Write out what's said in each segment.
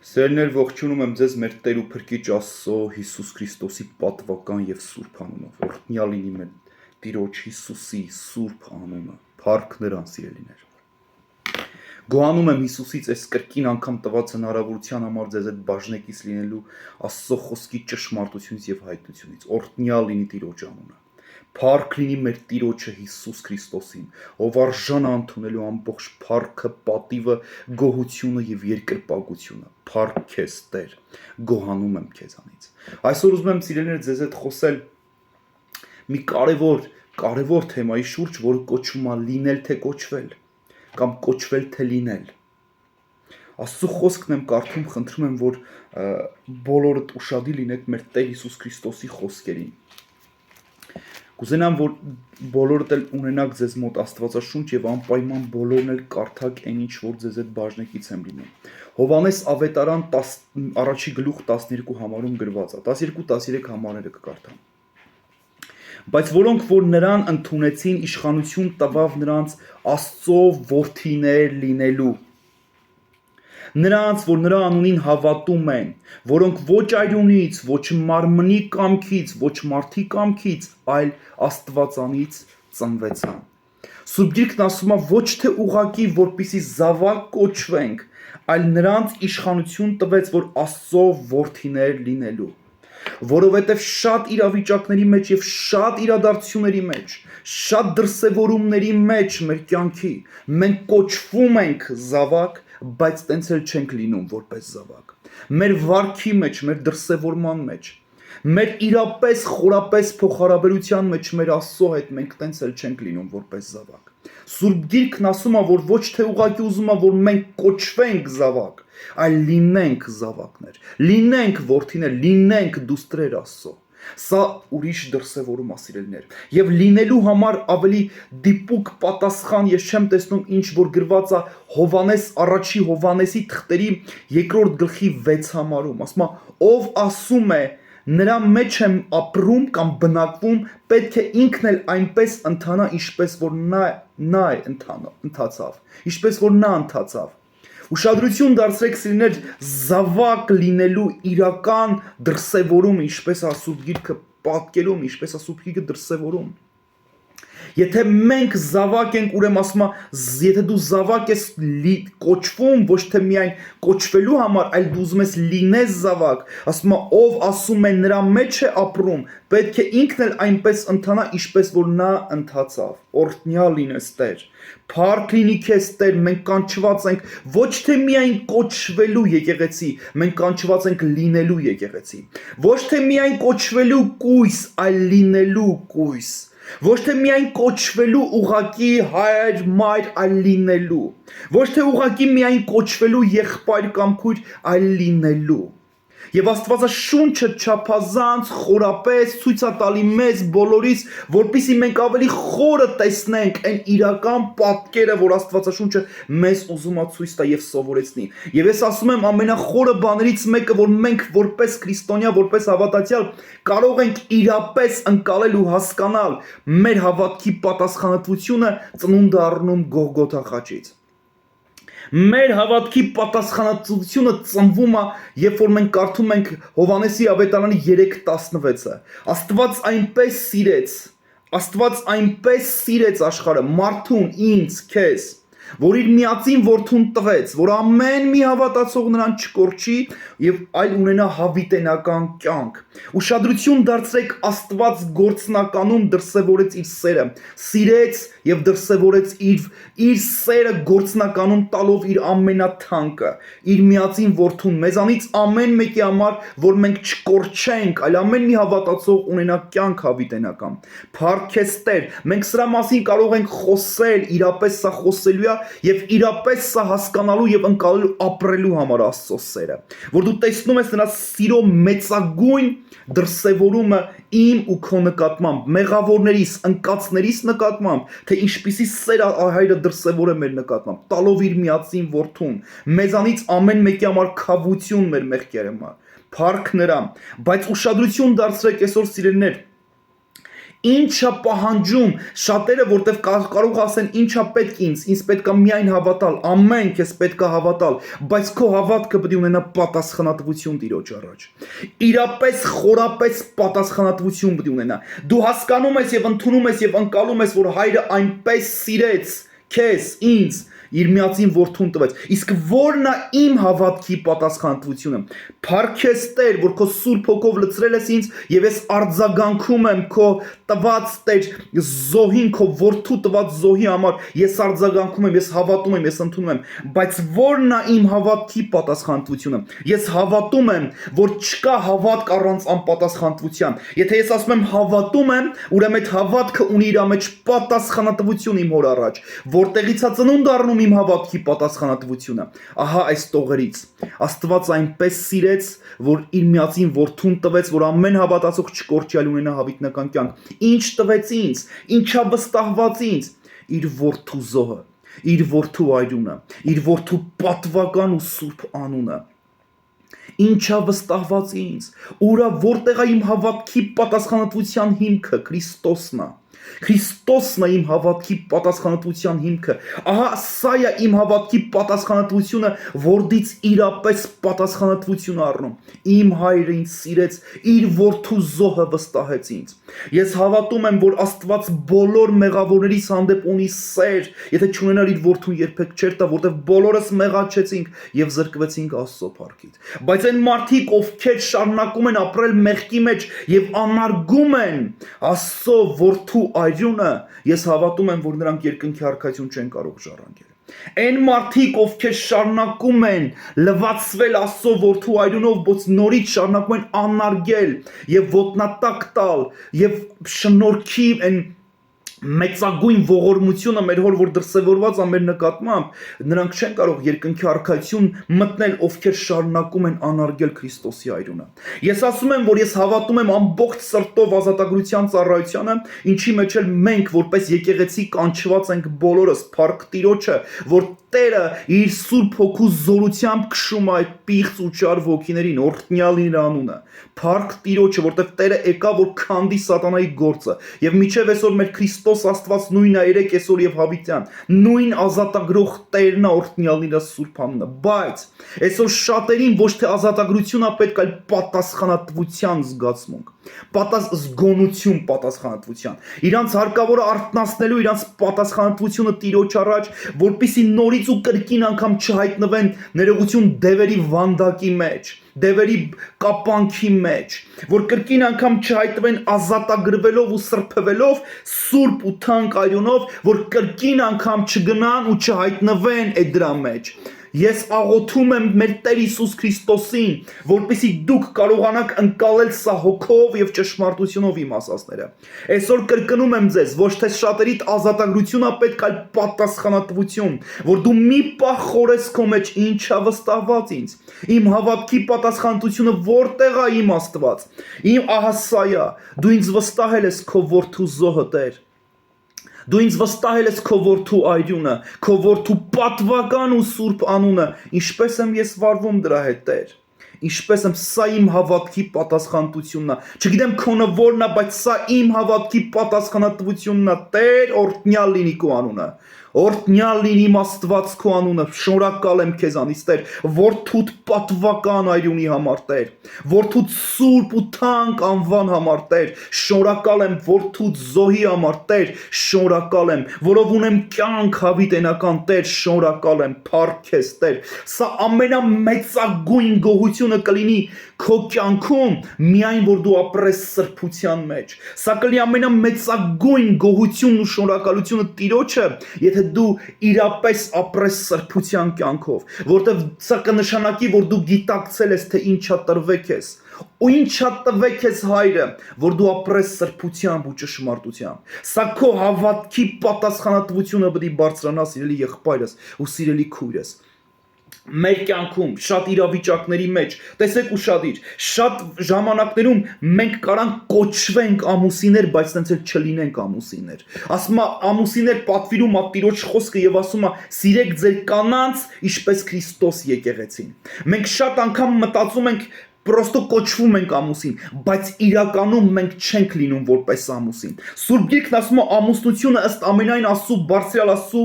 Սերներ ողջունում եմ ձեզ մեր Տեր ու Փրկիչ Աստծո Հիսուս Քրիստոսի պատվական եւ սուրբ անունով։ Օրհնյալ լինի մեր Տիրոջ Հիսուսի սուրբ անունը։ Փառք նրան, սիրելիներ։ Գոհանում եմ Հիսուսից այս կրկին անգամ տված հնարավորության համար ձեզ այդ բաժնեկից լինելու Աստծո խոսքի ճշմարտությունից եւ հայտնությունից։ Օրհնյալ լինի Տիրոջ անունը։ Փառք լինի մեր Տիրոջը Հիսուս Քրիստոսին, ով արժան է ընդունելու ամբողջ փառքը, պատիվը, գոհությունը եւ երկրպագությունը։ Փառք քեզ, Տեր, գոհանում եմ քեզանից։ Այսօր ուզում եմ սիրելիներ ձեզ հետ խոսել մի կարևոր թեմայի շուրջ, որը կոչվում է լինել թե կոչվել, կամ կոչվել թե լինել։ Աստծո խոսքն եմ կարդում, խնդրում եմ, որ բոլորդ ուշադիր լինեք մեր Տեր Հիսուս Քրիստոսի խոսքերին։ Կուզենամ, որ բոլորդ էլ ունենաք ձեզ մոտ Աստվածաշունչ եւ անպայման բոլորն էլ կարդաք այն ինչ որ ձեզ այդ բաժնեկից եմ լինում։ Հովհաննես ավետարան 1-րդ համարում գրված է, 12-13 համարները կկարդամ։ Բայց որոնք որ նրան ընդունեցին, իշխանություն տվավ նրանց Աստծո որդիներ լինելու։ Նրանց, որ նրա անունին հավատում են, որոնք ոչ այրունից, ոչ մարմնի կամքից, ոչ մարդի կամքից, այլ Աստվածանից ծնվեցան։ Սուրբ Գիրքն ասում է ոչ թե ուղակի, որպեսզի զավակ կոչվենք, այլ նրանց իշխանություն տվեց, որ Աստծո որդիներ լինելու։ Որովհետև շատ իրավիճակների մեջ եւ շատ իրադարձությունների մեջ, շատ դրսևորումների մեջ մեր կյանքի մենք կոչվում ենք զավակ, բայց տենց էլ չենք լինում որպես զավակ։ Մեր վարքի մեջ, մեր դրսևորման մեջ, մեր իրապես խորապես փոխհարաբերության մեջ մեր Աստծո հետ մենք տենց էլ չենք լինում որպես զավակ։ Սուրբ Գիրքն ասում է, որ ոչ թե ուղղակի ուզում է, որ մենք կոչվենք զավակ, այլ լինենք զավակներ, լինենք որդիներ, լինենք դուստրեր Աստծո։ Սա ուրիշ դրսևորում է, սիրելիներ։ Եվ լինելու համար ավելի դիպուկ պատասխան ես չեմ տեսնում, ինչ որ գրված է Հովհաննեսի թղթերի 2-րդ գլխի 6 համարում։ Ասում է, ով ասում է նրա մեջ եմ ապրում կամ բնակվում, պետք է ինքն էլ այնպես ընթանա, ինչպես որ նա ընթացավ, ինչպես որ նա ընթացավ։ Ուշադրություն դարձրեք, սիրելիներ, զավակ լինելու իրական դրսևորումը, ինչպես է Սուրբ Գիրքը պատկերում, ինչպես է Սուրբ Գիրքը դրսևորում։ Եթե մենք զավակ ենք, ուրեմն ասում է, եթե դու զավակ ես կոչվում, ոչ թե միայն կոչվելու համար, այլ դու ուզում ես լինես զավակ, ասում է, ով ասում է նրա մեջ է ապրում, պետք է ինքն էլ այնպես ընթանա, ինչպես որ նա ընթացավ։ Օրհնյալ լինես, Տեր։ Փառք լինի քեզ, Տեր, մենք կանչված ենք ոչ թե միայն կոչվելու եկեղեցի, մենք կանչված ենք լինելու եկեղեցի։ Ոչ թե միայն կոչվելու կույս, այլ լինելու կույս։ Ոչ թե միայն կոչվելու ուղակի հայր, մայր, այլ լինելու։ Ոչ թե ուղակի միայն կոչվելու եղբայր կամ քույր, այլ լինելու։ Եվ Աստվածաշունչը չափազանց խորապես ցույց է տալի մեզ բոլորիս, որպեսզի մենք ավելի խորը տեսնենք այն իրական պատկերը, որ Աստվածաշունչը մեզ ուզում է ցույց տա եւ սովորեցնի։ Եվ ես ասում եմ, ամենախորը բաներից մեկը, որ մենք որպես քրիստոնյա, որպես հավատացյալ կարող ենք իրապես ընկալել ու հասկանալ, մեր հավատքի պատասխանատվությունը ծնունդ է առնում Գողգոթա խաչից։ Մեր հավատքի պատասխանատվությունը ծնվում է, երբ որ մենք կարդում ենք Հովհաննեսի ավետարանի 3:16-ը։ Աստված այնպես սիրեց աշխարհը, մարդուն, ինձ, քեզ, որ իր միածին որդուն տվեց, որ ամեն մի հավատացող նրան չկորչի եւ այլ ունենա հավիտենական կյանք։ Ուշադրություն դարձրեք, Աստված գործնականում դրսևորեց իր սերը, սիրեց եւ դրսևորեց իր սերը գործնականում տալով իր ամենաթանկը, իր միածին որդուն, մեզանից ամեն մեկի համար, որ մենք չկորչենք, այլ ամեն մի հավատացող ունենա կյանք հավիտենական։ Փառք քեզ, Տեր, մենք սրա մասին կարող ենք խոսել, իրապես սա խոսելու է եւ իրապես սա հասկանալու եւ ընկալելու ապրելու համար Աստծո սերը, որ դու տեսնում ես նրա սիրո մեծագույն դրսևորումը իմ ու քո նկատմամբ, մեղավորներիս, ընկածներիս նկատմամբ, թե ինչպիսի սեր հայրը դրսևոր է մեր նկատմամբ, տալով իր միածին որդուն, մեզանից ամեն մեկի համար քավություն մեր մեղքերի համար, փառք նրան, բայց ուշադրություն դարձրեք այսօր, սիրելիներ, Ինչա պահանջում շատերը, որտեվ կարող ասեն ինչա պետք ինձ պետք է միայն հավատալ, ամեն քեզ պետք է հավատալ, բայց քո հավատքը պետք է ունենա պատասխանատվություն Տիրոջ առաջ։ Իրապես խորապես պատասխանատվություն պետք է ունենա։ Դու հասկանում ես եւ ընդունում ես եւ ընկալում ես, որ Հայրը այնպես սիրեց քեզ, ինձ, իր միածին որդուն տվեց։ Իսկ ո՞րն է իմ հավատքի պատասխանատվությունը։ Փառք ես Տեր, որ քո Սուրբ Հոգով լցրել ես ինձ եւ ես արձագանքում եմ քո տված Տեր զոհին, քո որդու տված զոհի համար։ Ես արձագանքում եմ, ես հավատում եմ, ես ընդունում եմ, բայց ո՞րն է իմ հավատքի պատասխանատվությունը։ Ես հավատում եմ, որ չկա հավատք առանց անպատասխանատվության։ Եթե ես ասում եմ հավատում եմ, ուրեմն այդ հավատքը ունի իր մեջ պատասխանատվություն իմ Հոր առաջ, որտեղից է ծնունդ առնում իմ հավատքի պատասխանատվությունը։ Ահա այս տողերից Աստված այնպես սիրեց, որ իր միածին որդուն տվեց, որ ամեն հավատացող չկորչյալ ունենա հավիտնական կյանք։ Ինչ տվեց ինձ, ինչա վստահված ինձ, իր որդու զոհը, իր որդու այրունը, իր որդու պատվական ու սուրբ անունը։ Ինչա վստահված ինձ, ուրա որտեղ է իմ հավատքի պատասխանատվության հիմքը, Քրիստոսն է։ Քրիստոսն է իմ հավատքի պատասխանատվության հիմքը։ Ահա սա է իմ հավատքի պատասխանատվությունը, որից իրապես պատասխանատվություն առնում։ Իմ Հայրը ինձ սիրեց, իր որդու զոհը վստահեց ինձ։ Ես հավատում եմ, որ Աստված բոլոր մեղավորներից հանդեպ ունի սեր, եթե չունենար իր որդուն երբեք չէր տա, որտեղ բոլորս մեղաչեցինք եւ զրկվեցինք Աստծո փառքից։ Բայց այն մարդիկ, ովքեր շարունակում են ապրել մեղքի մեջ եւ անարգում են Աստծո որդու այրունը, ես հավատում եմ, որ նրանք երկնքի արքայություն չեն կարող ժառանգել։ Այն մարդիկ, ովքեր շարունակում են լվացվել Աստծո որդու այրունով, բայց նորից շարունակում են անարգել եւ ոտնատակ տալ եւ շնորհքի են մեծագույն ողորմությունը մեր հոր, որ դրսևորված է մեր նկատմամբ, նրանք չեն կարող երկնքի արքայություն մտնել, ովքեր շարունակում են անարգել Քրիստոսի այրունը։ Ես ասում եմ, որ ես հավատում եմ ամբողջ սրտով ազատագրության ծառայությանը, ինչի մեջ էլ մենք որպես եկեղեցի կանչված ենք բոլորս, փառք Տիրոջը, որ Տերը իր Սուրբ Հոգու զորությամբ քշում այդ պիղծ ու չար ոգիներին, օրհնյալ իր անունը։ Փառք Տիրոջը, որտեղ Տերը եկա, որ քանդի սատանայի գործը, եւ միջև այսօր մեր Քրիստոս Աստված նույնն է երեք այսօր եւ հավիտյան, նույն ազատագրող Տերն է, օրհնյալ իր Սուրբ անունը։ Բայց այսօր շատերին ոչ թե ազատագրություն է պետք, այլ պատասխանատվության զգացմունք, զգոնություն պատասխանատվության։ Իրանց հարկավոր է արթնացնելու իրանց պատասխանատվությունը Տիրոջ առաջ, որպեսզի նորից ու կրկին անգամ չհայտնվեն ներողություն դևերի վանդակի մեջ, դևերի կապանքի մեջ, որ կրկին անգամ չհայտնվեն ազատագրվելով ու սրբվելով սուրբ ու թանկ այրունով, որ կրկին անգամ չգնան ու չհայտնվեն այդ դրա մեջ։ Ես աղոթում եմ մեր Տեր Հիսուս Քրիստոսին, որպեսզի դուք կարողանաք ընկալել սա հոգով եւ ճշմարտությունով իմ ասածները։ Այսօր կրկնում եմ ձեզ, ոչ թե շատերիդ ազատագրություն է պետք, այլ պատասխանատվություն, որ դու մի պահ խորես քո մեջ ինչա վստահված ինձ։ Իմ հավատքի պատասխանատվությունը որտեղ է իմ Աստված։ Իմ ահա սա է, դու ինձ վստահել ես քո որդու զոհը, Տեր։ Դու ինձ վստահել ես քո որդու այրունը, քո որդու պատվական ու սուրբ անունը, ինչպես եմ ես վարվում դրա հետ, Տեր։ Ինչպես եմ, սա իմ հավատքի պատասխանատվությունն է։ Չգիտեմ քոնը որն է, բայց սա իմ հավատքի պատասխանատվությունն է, Տեր, օրհնյալ լինի քո անունը։ Օրհնյալ լինի իմ Աստված քո անունը, շնորհակալ եմ քեզանից, Տեր, որդուդ պատվական այրունի համար, Տեր, որդուդ սուրբ ու թանկ անվան համար, Տեր, շնորհակալ եմ որդուդ զոհի համար, Տեր, շնորհակալ եմ, որով ունեմ կյանք հավիտենական, Տեր, շնորհակալ եմ, փառք քեզ, Տեր։ Սա ամենամեծագույն գոհությունը կլինի քո կյանքում, միայն որ դու ապրես սրբության մեջ։ Սա կլինի ամենամեծագույն գոհությունն ու շնորհակալությունը Տիրոջը, եթե դու իրապես ապրես սրբության կյանքով, որտեղ սա կնշանակի, որ դու գիտակցել ես, թե ինչա տրվեք ես, ու ինչա տվեք ես Հայրը, որ դու ապրես սրբությամբ ու ճշմարտությամբ։ Սա քո հավատքի պատասխանատվությունը պետք է բարձրանա, սիրելի եղբայրս ու սիրելի քույրս։ Մեր կյանքում շատ իրավիճակների մեջ, տեսեք ուշադիր, շատ ժամանակներում մենք կարանք կոչվենք ամուսիններ, բայց տենց էլ չլինենք ամուսիններ։ Ասում է ամուսիններ պատվիրում է Տիրոջ խոսքը եւ ասում է սիրեք ձեր կանանց, ինչպես Քրիստոս եկեղեցին։ Մենք շատ անգամ մտածում ենք Պրոստո կոչվում ենք ամուսին, բայց իրականում մենք չենք լինում որպես ամուսին։ Սուրբ Գիրքն ասում է ամուսնությունը ըստ ամենայն Աստծու բարձրյալ Աստծու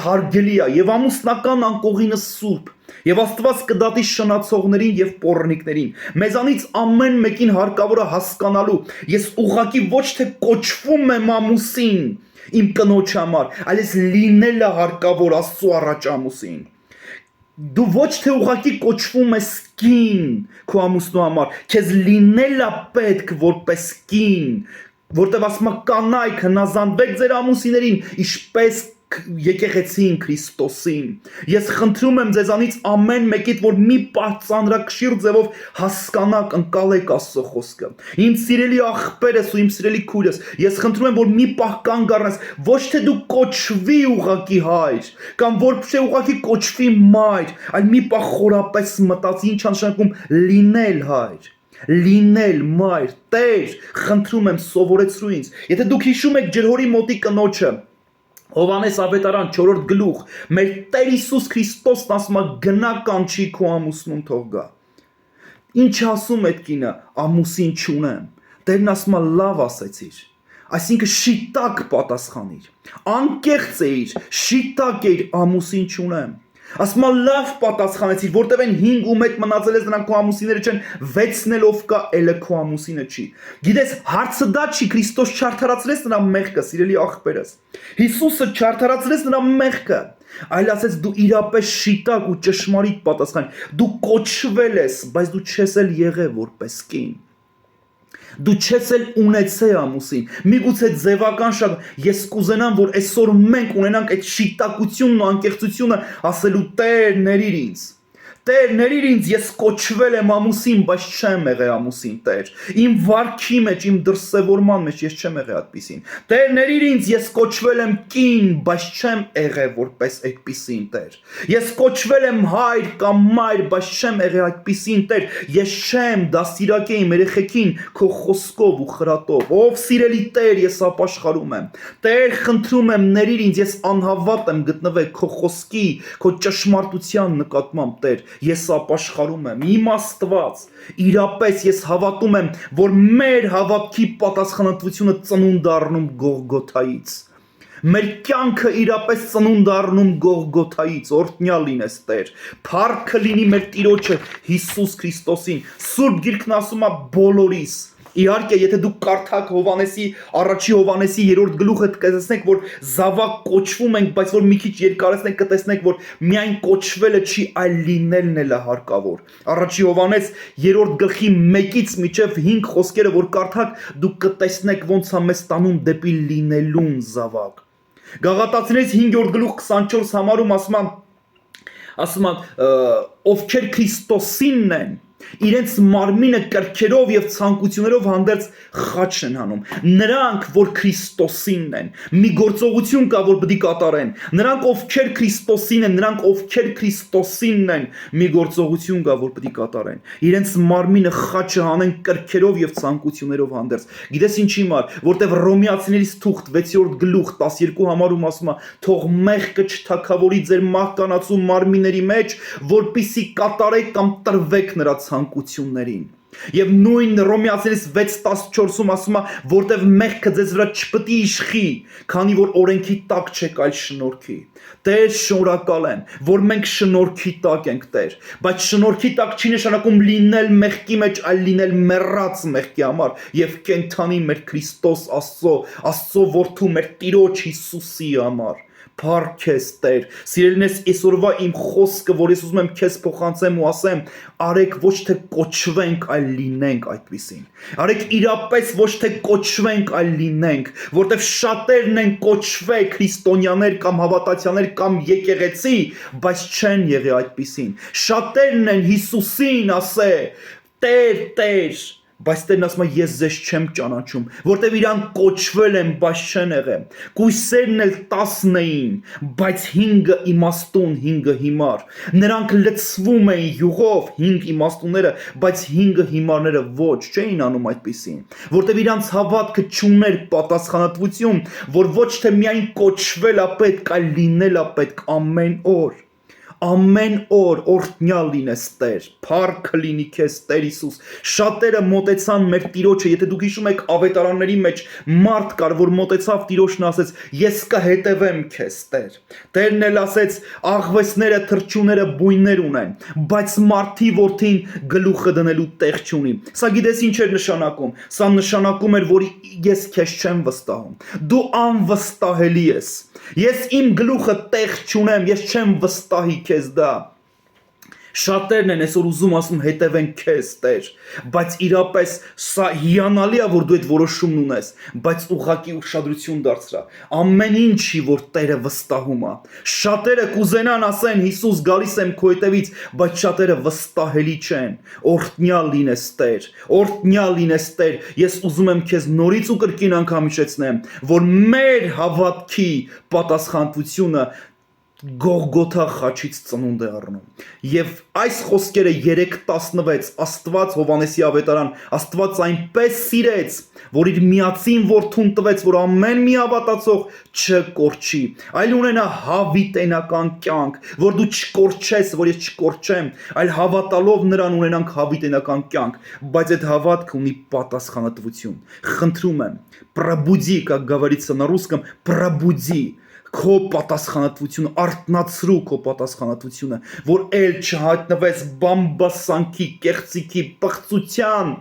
հարգելի է եւ ամուսնական անկողինը սուրբ։ Եվ Աստված կդատի շնացողներին եւ պոռնիկներին։ Մեզանից ամեն մեկին հարկավոր է հասկանալու, ես ուղղակի ոչ թե կոչվում եմ ամուսին իմ կնոջ համար, այլ ես լինելը հարկավոր Աստծու առաջ ամուսին։ Դու ոչ թե ուղղակի կոչվում ես կին քո ամուսնու համար, քեզ լինելը պետք որպես կին, որտեղ ասում է կանայք հնազանդվեք ձեր ամուսիներին, ինչպես եկեղեցին Քրիստոսին։ Ես խնդրում եմ ձեզանից ամեն մեկիդ, որ մի պահ ծանրակշիռ ձևով հասկանաք, ընկալեք Աստծո խոսքը։ Իմ սիրելի աղբերս ու իմ սիրելի քույրս, ես խնդրում եմ, որ մի պահ կանգ առնես, ոչ թե դու կոչվի ուղակի հայր, կամ ոչ թե ուղակի կոչվի մայր, այլ մի պահ խորապես մտածի, ինչ նշանակում լինել հայր։ Լինել մայր, Տեր, խնդրում եմ սովորեցրու ինձ։ Եթե դուք հիշում եք ջրհորի մոտի կնոջը, Հովանես Ավետարան 4-րդ գլուխ, մեր Տեր Հիսուս Քրիստոսն ասում է գնա կանչի քո ամուսնուն թող գա։ Ինչ ասում այդ կինը, ամուսին չունեմ։ Տերն ասում է լավ ասեցիր։ Այսինքն շիտակ պատասխանիր։ Անկեղծ էիր, շիտակ էիր, ամուսին չունեմ։ Ասում է լավ պատասխանեցիր, որտեղ են 5 ու 1 մնացել ես նրանք քո ամուսինները չեն, 6-ն ով կա, էլը քո ամուսինը չի։ Գիտես, հարցը դա չի, Քրիստոս չարդարացրեց նրա մեղքը, սիրելի աղբերս։ Հիսուսը չարդարացրեց նրա մեղքը, այլ ասեց դու իրապես շիտակ ու ճշմարիտ պատասխան։ Դու կոչվել ես, բայց դու չես էլ եղել որպես կին։ Դու չես էլ ունեցել ամուսին։ Միգուցե ձևական շատ ես կուզենամ, որ այսօր մենք ունենանք այդ շիտակությունն ու անկեղծությունը ասելու Տեր ների ինձ։ Տեր ների ինձ, ես կոչվել եմ ամուսին, բայց չեմ եղել ամուսին, Տեր։ Իմ վարքի մեջ, իմ դրսևորման մեջ ես չեմ եղել այդպիսին։ Տեր ների ինձ, ես կոչվել եմ կին, բայց չեմ եղել որպես այդպիսին, Տեր։ Ես կոչվել եմ հայր կամ մայր, բայց չեմ եղել այդպիսին, Տեր։ Ես չեմ դաստիարակել իմ երեխեքին քո խոսքով ու խրատով։ Ով սիրելի Տեր, ես ապաշխարում եմ։ Տեր, խնդրում եմ, ների ինձ, ես անհավատ եմ գտնվել քո խոսքի, քո ճշմարտության նկատմամբ, Տեր։ Ես ապաշխարում եմ, իմ Աստված, իրապես ես հավատում եմ, որ մեր հավատքի պատասխանատվությունը ծնունդ առնում Գողգոթայից։ Մեր կյանքը իրապես ծնունդ առնում Գողգոթայից, օրհնյալ լինես Տեր։ Փառքը լինի մեր Տիրոջը Հիսուս Քրիստոսին։ Սուրբ Գիրքն ասում է բոլորիս։ Իհարկե, եթե դուք կարդաք Հովանեսի, առաջի Հովանեսի 3-րդ գլուխը կտեսնեք, որ զավակ կոչվում ենք, բայց որ մի քիչ երկարեցնենք կտեսնենք, որ միայն կոչվելը չի, այլ լինելն էլ է հարկավոր։ Առաջի Հովանես 3-րդ գլխի 1-ից մինչև 5 խոսքերը, որ կարդաք, դուք կտեսնեք ոնց է մեզ տանում դեպի լինելուն զավակ։ Գաղատացիներից 5-րդ գլուխ 24 համարում ասում է, ովքեր Քրիստոսինն են, իրենց մարմինը կրքերով եւ ցանկություններով հանդերձ խաչ են հանում։ Նրանք, որ Քրիստոսինն են, մի գործողություն կա, որ պետք է կատարեն։ Նրանք, ովքեր Քրիստոսին են, նրանք, ովքեր Քրիստոսինն են, մի գործողություն կա, որ պետք է կատարեն։ Իրենց մարմինը խաչը հանեն կրքերով եւ ցանկություններով հանդերձ։ Գիտես ինչի համար, որտեվ Հռոմեացիներից թուղթ 6-րդ գլուխ 12 համարում ասում է, թող մեղքը չթակավորի ձեր մահկանացու մարմինների մեջ, որպիսի կատարեք կամ տրվեք նրա ցանկություններին։ Եվ նույն Հռոմեացիներից 6:14-ում ասում է, որտև մեղքը ձեզ վրա չպետք է իշխի, քանի որ օրենքի տակ չեք, այլ շնորհքի։ Տեր, շնորհակալ եմ, որ մենք շնորհքի տակ ենք, Տեր, բայց շնորհքի տակ չի նշանակում լինել մեղքի մեջ, այլ լինել մեռած մեղքի համար եւ կենթանի մեր Քրիստոս Աստծո որդու մեր Տիրոջ Հիսուսի համար։ Փառք ես Տեր, սիրելիներս, այսօրվա իմ խոսքը, որ ես ուզում եմ քեզ փոխանցեմ ու ասեմ, արեք ոչ թե կոչվենք, այլ լինենք այդպիսին։ Արեք իրապես ոչ թե կոչվենք, այլ լինենք, որտեղ շատերն են կոչվել քրիստոնյաներ կամ հավատացյալներ կամ եկեղեցի, բայց չեն եղել այդպիսին։ Շատերն են Հիսուսին ասել, Տեր, Տեր, բայց Տերն ասում է ես ձեզ չեմ ճանաչում, որտեվ իրանք կոչվել են, բայց չեն եղել։ Կույսերն էլ 10 էին, բայց 5-ը իմաստուն, 5-ը հիմար։ Նրանք լցվում էին յուղով, 5 իմաստունները, բայց 5-ը հիմարները ոչ, չէին անում այդպիսին, որտեվ իրանք հավատքը չուներ պատասխանատվություն, որ ոչ թե միայն կոչվել է պետք, այլ լինել է պետք ամեն օր։ ամեն օր օրհնյալ լինես Տեր, փառքը լինի քեզ Տեր Հիսուս։ Շատերը մոտեցան մեր Տիրոջը, եթե դուք հիշում եք ավետարանների մեջ մարդ կար, որ մոտեցավ Տիրոջն ասեց. ես կհետևեմ քեզ Տեր։ Տերն էլ ասեց. աղվեսները, թռչունները բույններ ունեն, բայց մարդի որդին գլուխը դնելու տեղ չունի։ Սա գիտես ինչ էր նշանակում։ Սա նշանակում էր, որ ես քեզ չեմ վստահում։ Դու անվստահելի ես։ Ես իմ գլուխը տեղ չունեմ, ես չեմ վստահի քեզ դա։ Շատերն են այսօր ուզում ասում հետևեն քեզ Տեր, բայց իրապես սա հիանալի է, որ դու այդ որոշումն ունես, բայց ուղղակի ուշադրություն դարձրա ամեն ինչի, որ Տերը վստահում է։ Շատերը կուզենան ասեն Հիսուս գալիս եմ քո հետևից, բայց շատերը վստահելի չեն։ Օրհնյալ լինես Տեր, օրհնյալ լինես Տեր։ Ես ուզում եմ քեզ նորից ու կրկին անգամ հիշեցնեմ, որ մեր հավատքի պատասխանատվությունը Գողգոթա խաչից ծնունդ է առնում։ Եվ այս խոսքերը 3:16 Աստված Հովհաննեսի ավետարան, Աստված այնպես սիրեց, որ իր միածին որդուն տվեց, որ ամեն մի հավատացող չկորչի, այլ ունենա հավիտենական կյանք, որ դու չկորչես, որ ես չկորչեմ, այլ հավատալով նրան ունենանք հավիտենական կյանք, բայց այդ հավատքը ունի պատասխանատվություն։ Խնդրում եմ, пробуди, как говорится на русском, пробуди քո պատասխանատվությունը, արթնացրու քո պատասխանատվությունը, որ ել չհատնվես բամբասանքի, կեղծիքի, պղծության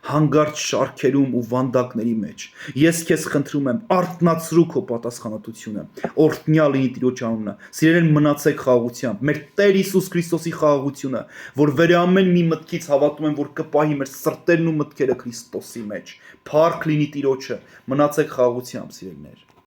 հանգարց շարքերում ու վանդակների մեջ։ Ես քեզ խնդրում եմ, արթնացրու քո պատասխանատվությունը, օրհնյալ լինի Տիրոջ անունը։ Սիրելիներ, մնացեք խաղաղությամբ։ Մեր Տեր Հիսուս Քրիստոսի խաղաղությունը, որ վերամեն մի մտքից հավատում եմ, որ կպահի մեր սրտերն ու մտքերը Քրիստոսի մեջ։ Փառք լինի Տիրոջը։ Մնացեք խաղաղությամբ, սիրելիներ։